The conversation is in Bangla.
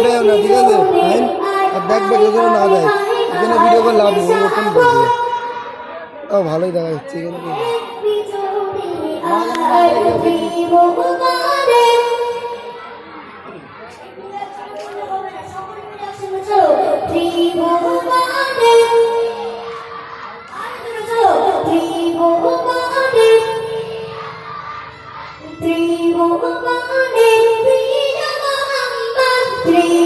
এটাই না, ঠিক আছে ফাইন। আর দেখবে কেউ যেন না দেয়, এখানে ভিডিও করে লাভ নেই, ওরকম বলছে। ও ভালোই দেখা যাচ্ছে এখানে। Three